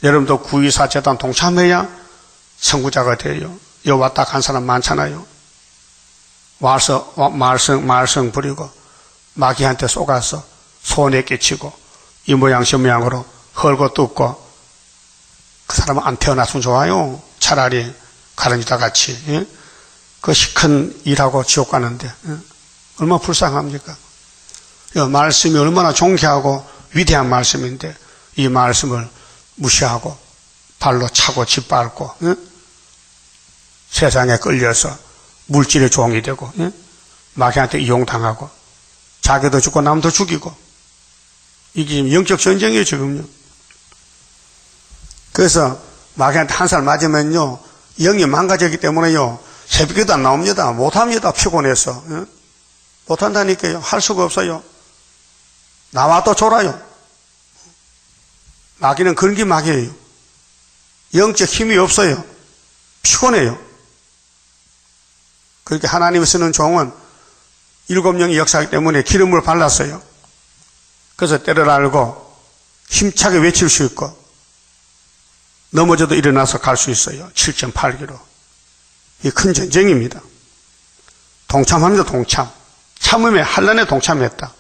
여러분도 구의사 재단 동참해야 선구자가 돼요. 여기 왔다 간 사람 많잖아요. 와서 말썽 부리고 마귀한테 속아서 손에 끼치고 이 모양 저 모양으로 헐고 뜯고 그 사람은 안 태어났으면 좋아요. 차라리 가른이다 같이 예? 그 시큰 일하고 지옥 가는데 예? 얼마나 불쌍합니까? 이 말씀이 얼마나 존귀하고 위대한 말씀인데 이 말씀을 무시하고 발로 차고 짓밟고 예? 세상에 끌려서 물질의 종이 되고 예? 마귀한테 이용당하고 자기도 죽고 남도 죽이고 이게 지금 영적 전쟁이에요 지금요. 그래서 마귀한테 한 살 맞으면요 영이 망가졌기 때문에요 새벽에도 안 나옵니다. 못합니다. 피곤해서 예? 못한다니까요. 할 수가 없어요. 나와도 졸아요. 마귀는 그런 게 마귀예요. 영적 힘이 없어요. 피곤해요. 그렇게 하나님이 쓰는 종은 7명이 역사하기 때문에 기름을 발랐어요. 그래서 때를 알고 힘차게 외칠 수 있고 넘어져도 일어나서 갈 수 있어요. 7.8km. 이 큰 전쟁입니다. 동참합니다. 동참. 참음에 환난에 동참했다.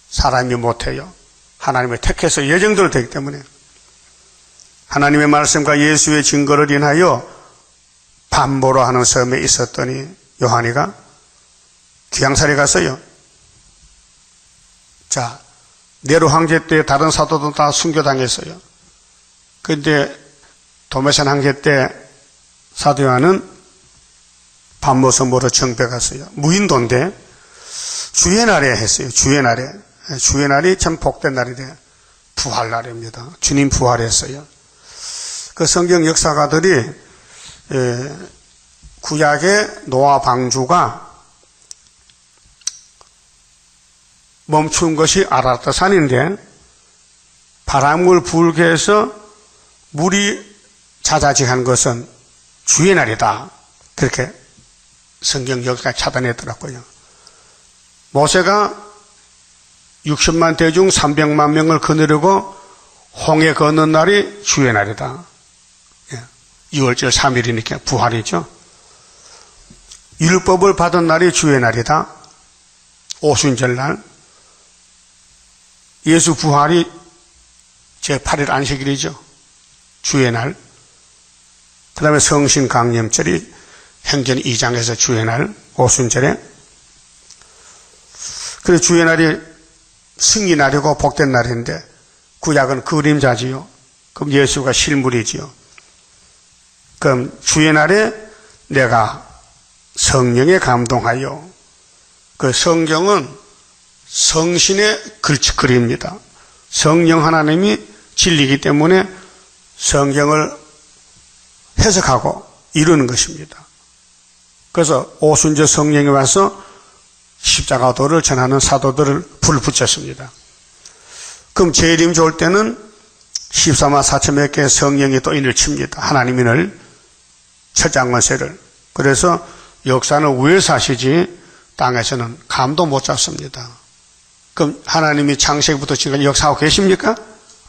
사람이 못해요. 하나님의 택해서 예정대로 되기 때문에 하나님의 말씀과 예수의 증거를 인하여 반보로 하는 섬에 있었더니 요한이가 귀양살이 갔어요. 자, 네로 황제 때 다른 사도도 다 순교당했어요. 그런데 도매산 황제 때 사도 요한은 반모섬으로 정배 갔어요. 무인도인데 주의 날에 했어요. 주의 날에. 주의 날이 참 복된 날이래요. 부활날입니다. 주님 부활했어요. 그 성경 역사가들이 구약의 노아 방주가 멈춘 것이 아라트산인데 바람을 불게 해서 물이 자자직한 것은 주의 날이다. 그렇게 성경 역사가 차단했더라고요. 모세가 60만 대중 300만 명을 거느리고 홍해 걷는 날이 주의 날이다. 6월절 3일이니까 부활이죠. 율법을 받은 날이 주의 날이다. 오순절 날. 예수 부활이 제8일 안식일이죠. 주의 날. 그 다음에 성신 강림절이 행전 2장에서 주의 날, 오순절에. 그래서 주의 날이 승리 날이고 복된 날인데 구약은 그림자지요. 그럼 예수가 실물이지요. 그럼 주의 날에 내가 성령에 감동하여 그 성경은 성신의 글입니다. 성령 하나님이 진리이기 때문에 성경을 해석하고 이루는 것입니다. 그래서 오순절 성령이 와서 십자가도를 전하는 사도들을 불붙였습니다. 그럼 재림 좋을 때는 14만 4천 몇 개의 성령이 또 인을 칩니다. 하나님인을 첫장원세를. 그래서 역사는 위에서 하시지 땅에서는 감도 못 잡습니다. 그럼 하나님이 창세기부터 지금까지 역사하고 계십니까?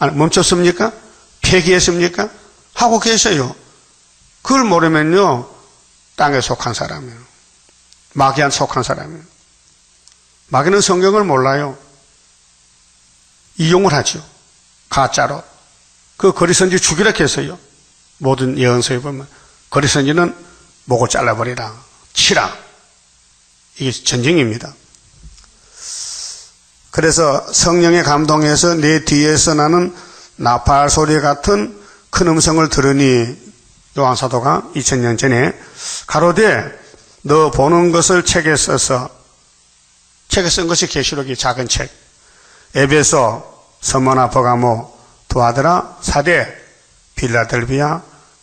아니, 멈췄습니까? 폐기했습니까? 하고 계세요. 그걸 모르면요 땅에 속한 사람이에요. 마귀한 속한 사람이에요. 마귀는 성경을 몰라요. 이용을 하죠. 가짜로. 그 거리선지 죽이라 했어요. 모든 예언서에 보면 거리선지는 목을 잘라버리라. 치라. 이게 전쟁입니다. 그래서 성령의 감동에서 내 뒤에서 나는 나팔 소리 같은 큰 음성을 들으니 요한사도가 2000년 전에 가로되 너 보는 것을 책에 써서 책에 쓴 것이 계시록이 작은 책 에베소, 서머나, 버가모, 두아드라, 사대, 빌라델비아,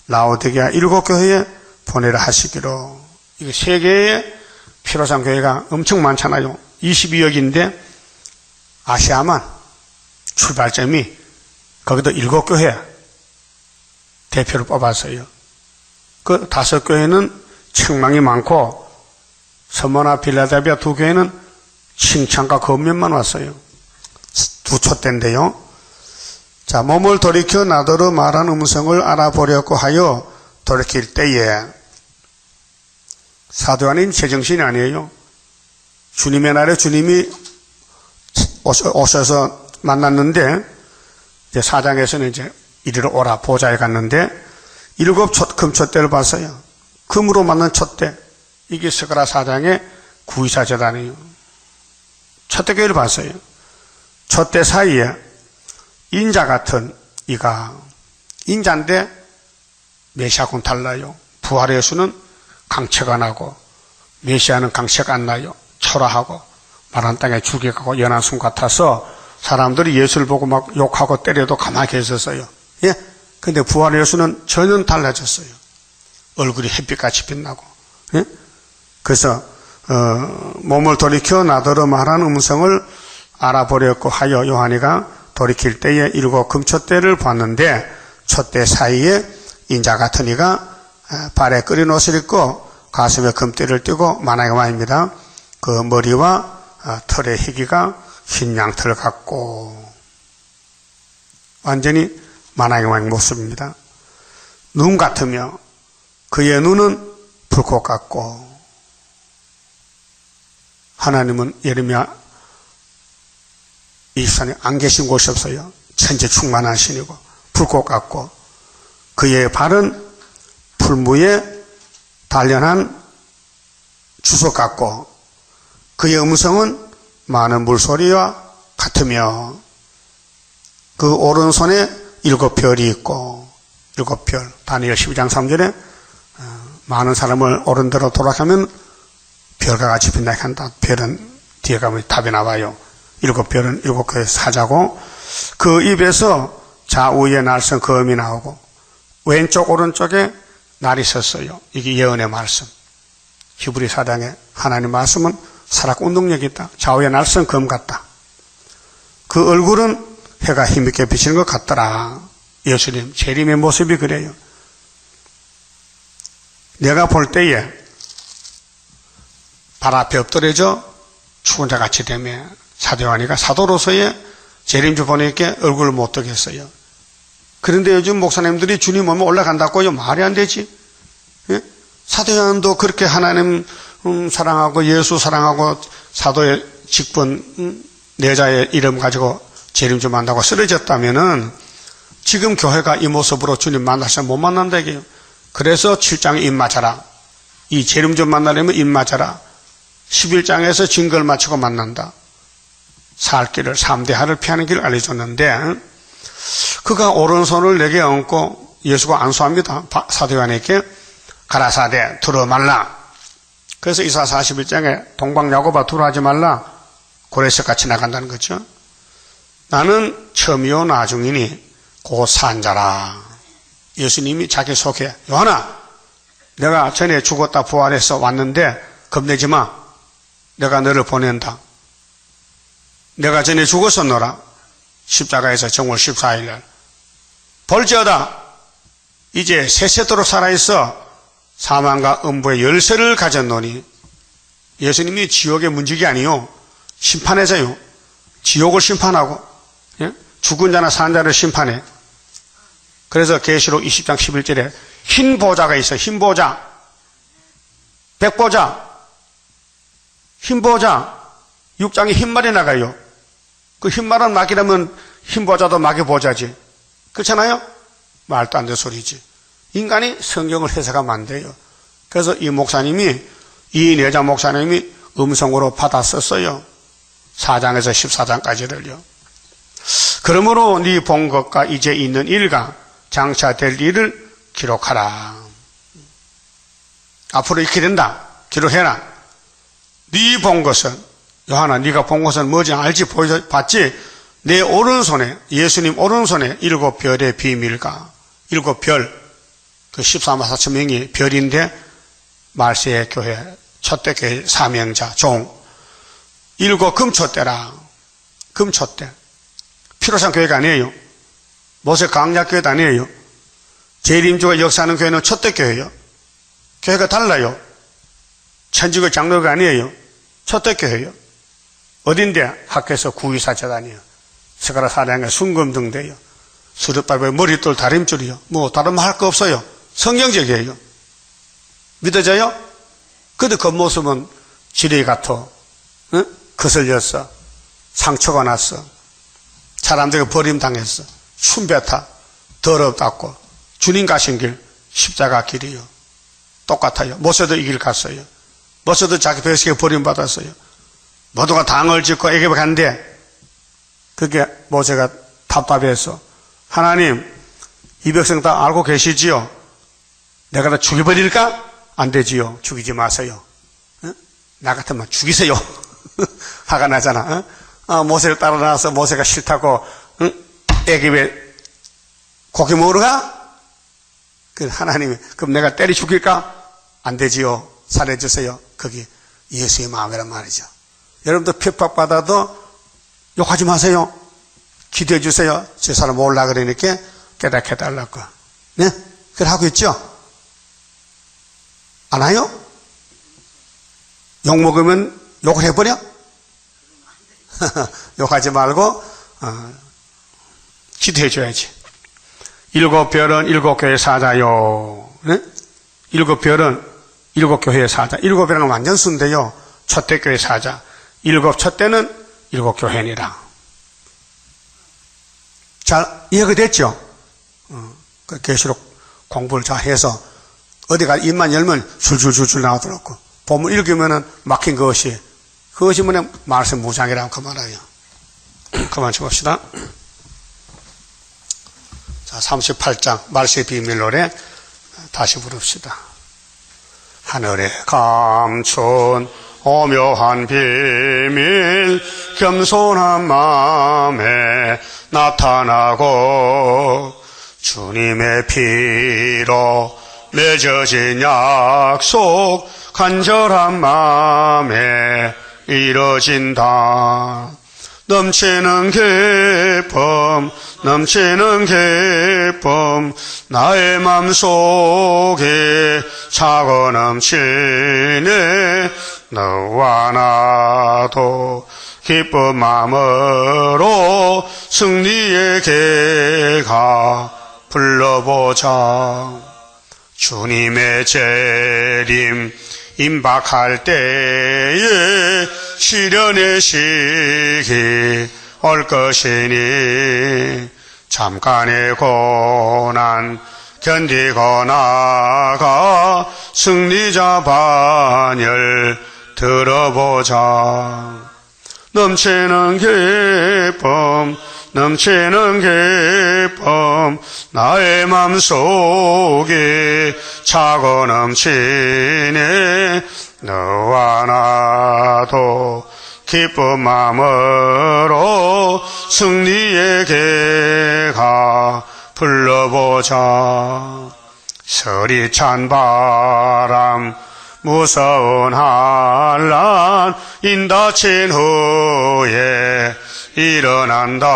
라오디게아 7교회에 보내라 하시기로. 이거 세계의 피로상 교회가 엄청 많잖아요. 22억인데 아시아만 출발점이 거기도 7교회 대표를 뽑았어요. 그 5교회는 책망이 많고 서머나, 빌라델비아 2교회는 칭찬과 검면만 왔어요. 두 촛대인데요. 자, 몸을 돌이켜 나더러 말한 음성을 알아보려고 하여 돌이킬 때에 사도 요한은 제정신이 아니에요. 주님의 날에 주님이 오셔서 만났는데 이제 4장에서는 이제 이리로 오라 보좌에 갔는데 7 금촛대를 봤어요. 금으로 만든 촛대. 이게 스가랴 4장의 구이사 제단이에요. 촛대교회를 봤어요. 촛대 사이에 인자 같은 이가 인자인데 메시아하고는 달라요. 부활의 예수는 강체가 나고 메시아는 강체가 안 나요. 초라하고 마른 땅에 죽여가고 연한 숨 같아서 사람들이 예수를 보고 막 욕하고 때려도 가만히 계셨어요. 예? 근데 부활의 예수는 전혀 달라졌어요. 얼굴이 햇빛같이 빛나고. 예? 그래서 몸을 돌이켜 나더러 말한 음성을 알아보려고 하여 요한이가 돌이킬 때에 7 금촛대를 봤는데 촛대 사이에 인자 같은 이가 발에 끓인 옷을 입고 가슴에 금띠를 띠고 만화가 말입니다. 그 머리와 털의 희기가 흰 양털 같고 완전히 만왕의 왕의 모습입니다. 눈 같으며 그의 눈은 불꽃 같고, 하나님은 예레미야 24년 안 계신 곳이 없어요. 천재 충만한 신이고 불꽃 같고, 그의 발은 풀무에 단련한 주석 같고, 그의 음성은 많은 물소리와 같으며, 그 오른손에 7별이 있고, 7별. 다니엘 12장 3절에 많은 사람을 옳은 대로 돌아가면 별과 같이 빛나게 한다. 별은 뒤에 가면 답이 나와요. 7별은 7개의 사자고, 그 입에서 좌우에 날선 검이 나오고 왼쪽 오른쪽에 날이 섰어요. 이게 예언의 말씀. 히브리 사장의 하나님 말씀은 살아있고 운동력이 있다. 좌우에 날선 검 같다. 그 얼굴은 해가 힘있게 비치는 것 같더라. 예수님 재림의 모습이 그래요. 내가 볼 때에 발 앞에 엎드려져 죽은 자 같이 되며, 사도 요한이가 사도로서의 재림주 보내니까 얼굴을 못 뜨겠어요. 그런데 요즘 목사님들이 주님 오면 올라간다고요? 말이 안 되지. 예? 사도 요한도 그렇게 하나님 사랑하고 예수 사랑하고 사도의 직분 내자의 이름 가지고 재림주 만나고 쓰러졌다면은 지금 교회가 이 모습으로 주님 만나서 못 만난다 이게요. 그래서 7장에 입 맞아라. 이 재림주 만나려면 입 맞아라. 11장에서 증거를 마치고 만난다. 살 길을 3대 하를 피하는 길을 알려줬는데, 그가 오른손을 내게 얹고 예수가 안수합니다. 사도 요한에게 가라사대 두루 말라. 그래서 이사 41장에 동방야고바 두루 하지 말라. 고레석같이 나간다는 거죠. 나는 처음이요 나중이니 곧 산자라. 예수님이 자기 소개, 요한아, 내가 전에 죽었다 부활해서 왔는데 겁내지 마. 내가 너를 보낸다. 내가 전에 죽었었노라. 십자가에서 정월 14일 날. 볼지어다. 이제 세세도록 살아있어 사망과 음부의 열쇠를 가졌노니. 예수님이 지옥의 문지기 아니요, 심판해서요. 지옥을 심판하고, 예? 죽은 자나 산 자를 심판해. 그래서 계시록 20장 11절에 흰 보좌가 있어. 흰 보좌, 백보좌, 흰 보좌. 6장에 흰 말이 나가요. 그 흰 말은 막이라면 흰 보좌도 막의 보좌지. 그렇잖아요? 말도 안 되는 소리지. 인간이 성경을 해석하면 안 돼요. 그래서 이 목사님이, 이 내자 목사님이 음성으로 받아 썼어요. 4장에서 14장까지를요. 그러므로 네 본 것과 이제 있는 일과 장차 될 일을 기록하라. 앞으로 이렇게 된다. 기록해라. 네 본 것은, 요한아, 네가 본 것은 뭐지 알지 봤지? 내 오른손에, 예수님 오른손에 7별의 비밀과 7별, 그 14만 4천 명이 별인데 말세의 교회 첫대 교회 사명자 종 7 금초대라. 금초대. 피로상 교회가 아니에요. 모세 강약교회도 아니에요. 재림주가 역사하는 교회는 첫대 교회예요. 교회가 달라요. 천주교 장로가 아니에요. 첫대 교회예요. 어딘데? 학교에서 구의사재단이에요. 스가랴 4장에 순금등대요. 수르바벨 머릿돌 다림줄이요. 뭐 다른 말 할 거 없어요. 성경적이에요. 믿어져요? 근데 겉모습은 지뢰 같아. 응? 거슬렸어. 상처가 났어. 사람들에게 버림당했어. 춤뱉어. 더럽다고. 주님 가신 길 십자가 길이요. 똑같아요. 모세도 이 길 갔어요. 모세도 자기 뱃속에 버림받았어요. 모두가 당을 짓고 애굽에 간대. 그게 모세가 답답해서, 하나님, 이 백성 다 알고 계시지요? 내가 다 죽여버릴까? 안 되지요. 죽이지 마세요. 어? 나 같으면 죽이세요. 화가 나잖아. 모세를 따라 나와서 모세가 싫다고 애굽에 고기 먹으러 가? 그 하나님이, 그럼 내가 때려 죽일까? 안 되지요. 살해주세요. 그게 예수의 마음이란 말이죠. 여러분도 핍박받아도 욕하지 마세요. 기도해 주세요. 저 사람 몰라 그러니까 깨닫게 해달라고. 네? 그래 하고 있죠? 안 해요? 욕 먹으면 욕을 해버려? 욕하지 말고 기도해 줘야지. 일곱 별은 일곱 교회 사자요. 네? 일곱 별은 일곱 교회 사자. 일곱 별은 완전 순대요. 첫대 교회 사자. 일곱 첫대는 일곱 교회니라. 잘 이해가 됐죠? 그 계시록 공부를 잘 해서 어디가 입만 열면 줄줄줄줄 나오더라고. 본문 읽으면은 막힌 그것이 뭐냐? 말씀 무장이라고 그 말이에요. 그만 쳐봅시다. 자, 38장 말씀의 비밀 노래 다시 부릅시다. 하늘에 감춘 오묘한 비밀 겸손한 마음에 나타나고 주님의 피로 맺어진 약속 간절한 마음에 이뤄진다. 넘치는 기쁨 넘치는 기쁨 나의 맘속에 차고 넘치네. 너와 나도 기쁜 마음으로 승리의 개가 불러보자. 주님의 재림 임박할 때에 시련의 시기 올 것이니 잠깐의 고난 견디고 나가 승리자 반열 들어보자. 넘치는 기쁨 넘치는 기쁨 나의 맘속에 차고 넘치네. 너와 나도 기쁜 마음으로 승리의 개가 불러보자. 서리찬 바람 무서운 한란 인다친 후에 일어난다.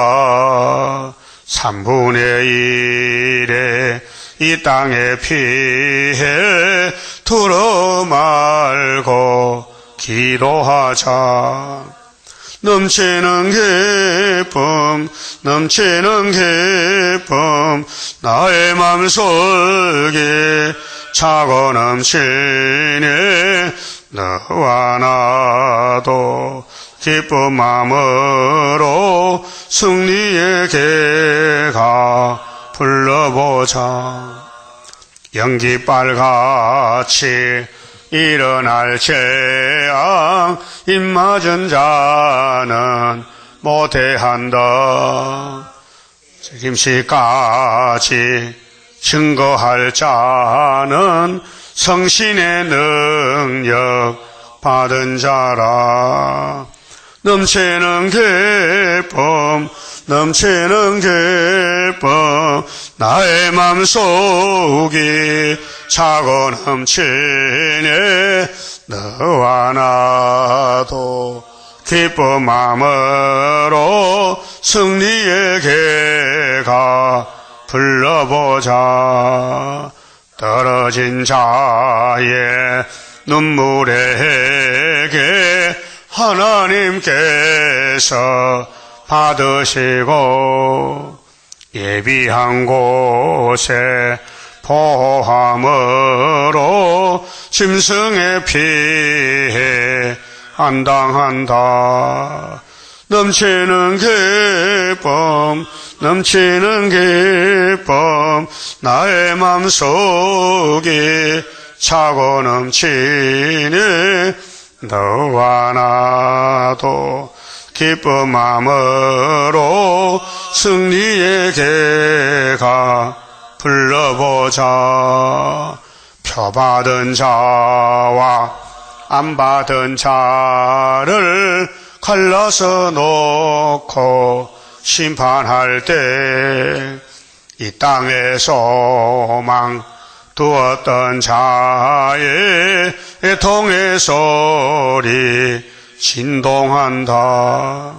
3분의 1의 이 땅의 피해 두루 말고 기도하자. 넘치는 기쁨 넘치는 기쁨 나의 맘속에 차고 넘치네. 너와 나도 기쁜 마음으로 승리의 개가 불러보자. 연기빨같이 일어날 재앙 입맞은 자는 못해한다. 책임시까지 증거할 자는 성신의 능력 받은 자라. 넘치는 기쁨 넘치는 기쁨 나의 맘속이 차고 넘치네. 너와 나도 기쁜 마음으로 승리의 개가 불러보자. 떨어진 자의 눈물의 해게 하나님께서 받으시고 예비한 곳에 포함으로 짐승의 피해 안 당한다. 넘치는 기쁨 넘치는 기쁨 나의 맘속에 차고 넘치네. 너와 나도 기쁜 마음으로 승리의 개가 불러보자. 표받은 자와 안 받은 자를 갈라서 놓고 심판할 때 이 땅에 소망 두었던 자의 애통의 소리 진동한다.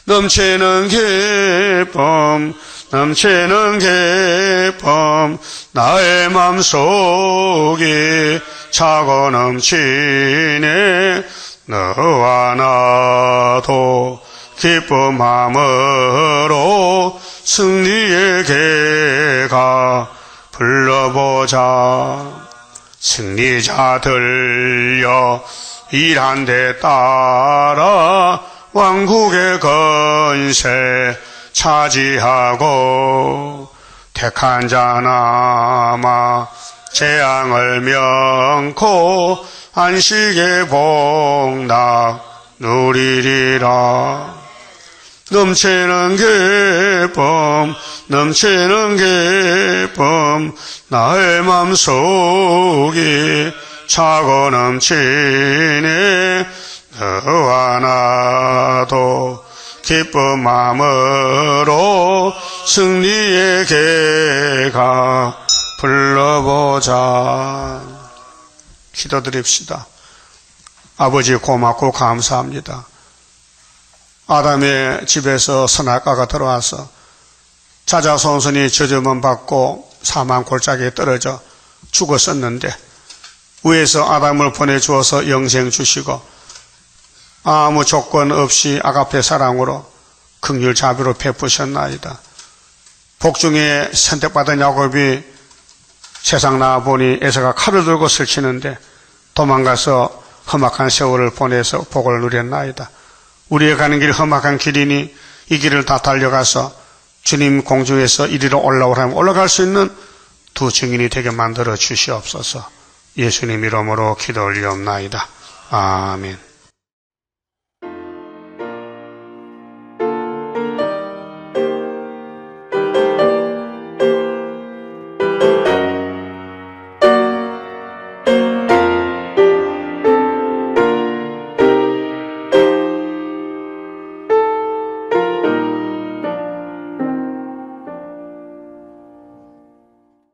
넘치는 기쁨 넘치는 기쁨 나의 맘속에 차고 넘치네. 너와 나도 기쁜 마음으로 승리의 개가 불러보자. 승리자들여 일한 데 따라 왕국의 건세 차지하고 택한 자 남아 재앙을 면코 안식의 복락 누리리라. 넘치는 기쁨 넘치는 기쁨 나의 맘속이 차고 넘치네. 너와 나도 기쁜 마음으로 승리의 개가 불러보자. 기도드립시다. 아버지 고맙고 감사합니다. 아담의 집에서 선악과가 들어와서 자자손손이 저주만 받고 사망 골짜기에 떨어져 죽었었는데 위에서 아담을 보내주어서 영생 주시고 아무 조건 없이 아가페 사랑으로 긍휼 자비로 베푸셨나이다. 복중에 선택받은 야곱이 세상 나와보니 에서가 칼을 들고 설치는데 도망가서 험악한 세월을 보내서 복을 누렸나이다. 우리의 가는 길이 험악한 길이니 이 길을 다 달려가서 주님 공중에서 이리로 올라오라면 올라갈 수 있는 두 증인이 되게 만들어 주시옵소서. 예수님 이름으로 기도 올리옵나이다. 아멘.